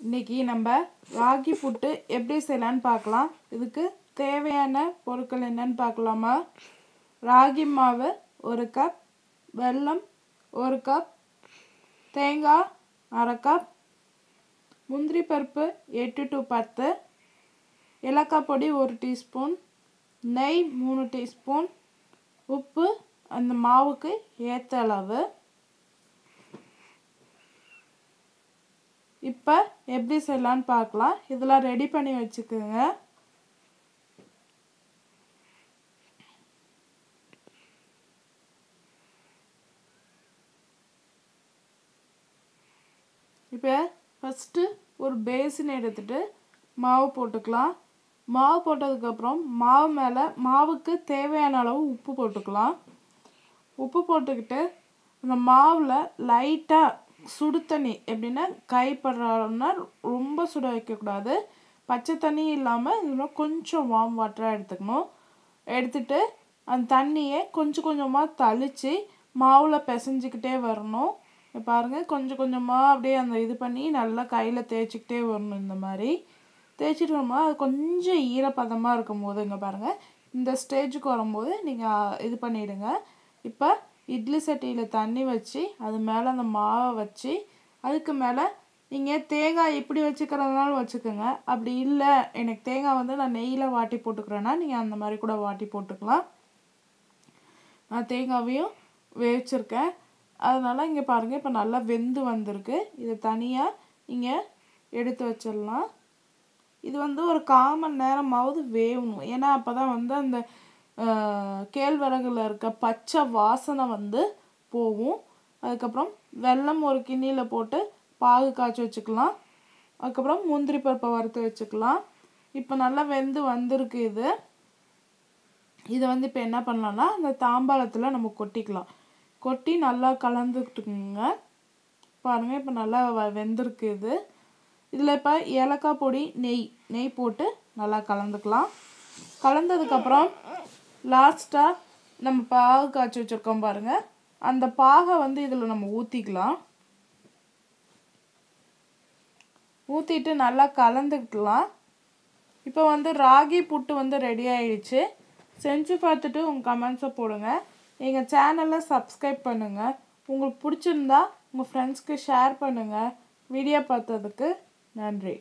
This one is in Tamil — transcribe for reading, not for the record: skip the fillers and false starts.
இன்னைக்கு நம்ம ராகி புட்டு எப்படி செய்யலான்னு பார்க்கலாம். இதுக்கு தேவையான பொருட்கள் என்னன்னு பார்க்கலாமா? ராகி மாவு 1 கப், வெல்லம் 1 கப், தேங்காய் 1/2 கப், முந்திரி பருப்பு 8 to 10, ஏலக்காய் பொடி 1 டீஸ்பூன், நெய் 3 டீஸ்பூன், உப்பு அந்த மாவுக்கு ஏற்ற அளவு. இப்போ எப்படி செய்யலான்னு பார்க்கலாம். இதெல்லாம் ரெடி பண்ணி வச்சுக்கோங்க. இப்போ ஃபஸ்ட்டு ஒரு பேசின் எடுத்துகிட்டு மாவு போட்டுக்கலாம். மாவு போட்டதுக்கப்புறம் மாவு மேலே மாவுக்கு தேவையான அளவு உப்பு போட்டுக்கலாம். உப்பு போட்டுக்கிட்டு அந்த மாவில் லைட்டாக சுடு தண்ணி, எப்படின்னா கைப்படுறோன்னா ரொம்ப சுட வைக்கக்கூடாது, பச்சை தண்ணி இல்லாமல் இதெல்லாம் கொஞ்சம் வார்ம் வாட்டராக எடுத்துக்கணும். எடுத்துகிட்டு அந்த தண்ணியை கொஞ்சம் கொஞ்சமாக தெளித்து மாவில் பிசைஞ்சிக்கிட்டே வரணும். பாருங்கள், கொஞ்சம் கொஞ்சமாக அப்படியே அந்த இது பண்ணி நல்லா கையில் தேய்ச்சிக்கிட்டே வரணும். இந்த மாதிரி தேய்ச்சிட்டு வரும்போது அது கொஞ்சம் ஈரப்பதமாக இருக்கும் போது இங்கே பாருங்கள், இந்த ஸ்டேஜுக்கு வரும்போது நீங்கள் இது பண்ணிவிடுங்க. இப்போ இட்லி சட்டியில் தண்ணி வச்சு அது மேலே அந்த மாவை வச்சு அதுக்கு மேலே நீங்கள் தேங்காய் இப்படி வச்சுக்கிறதுனாலும் வச்சுக்கோங்க. அப்படி இல்லை எனக்கு தேங்காய் நான் நெய்யில் வாட்டி போட்டுக்கிறேன்னா நீங்கள் அந்த மாதிரி கூட வாட்டி போட்டுக்கலாம். நான் தேங்காவையும் வேவிச்சிருக்கேன். அதனால் இங்கே பாருங்கள், இப்போ நல்லா வெந்து வந்திருக்கு. இதை தனியாக இங்கே எடுத்து வச்சிடலாம். இது ஒரு 1/4 மணி நேரமாவது வேகணும். ஏன்னா அப்போ தான் அந்த கேழ்வரகுல இருக்க பச்சை வாசனை போகும். அதுக்கப்புறம் வெல்லம் ஒரு கிண்ணியில் போட்டு பாகு காய்ச்சி வச்சுக்கலாம். அதுக்கப்புறம் முந்திரி பருப்பை வறுத்து வச்சுக்கலாம். இப்போ நல்லா வெந்து வந்திருக்கு. இதை இப்போ என்ன பண்ணலாம்னா அந்த தாம்பாளத்தில் நம்ம கொட்டிக்கலாம். கொட்டி நல்லா கலந்துக்கிட்டுங்க. பாருங்கள், இப்போ நல்லா வெந்திருக்கு. இதில் இப்போ ஏலக்காய் பொடி, நெய் போட்டு நல்லா கலந்துக்கலாம். கலந்ததுக்கப்புறம் லாஸ்ட்டாக நம்ம பாகு காய்ச்சி வச்சுருக்கோம் பாருங்கள், அந்த பாகை இதில் நம்ம ஊற்றிக்கலாம். ஊற்றிட்டு நல்லா கலந்துக்கலாம். இப்போ ராகி புட்டு ரெடி ஆயிடுச்சு. செஞ்சு பார்த்துட்டு உங்கள் கமெண்ட்ஸை போடுங்க. எங்கள் சேனலை சப்ஸ்கிரைப் பண்ணுங்கள். உங்களுக்கு பிடிச்சிருந்தா உங்கள் ஃப்ரெண்ட்ஸ்க்கு ஷேர் பண்ணுங்கள். வீடியோ பார்த்ததுக்கு நன்றி.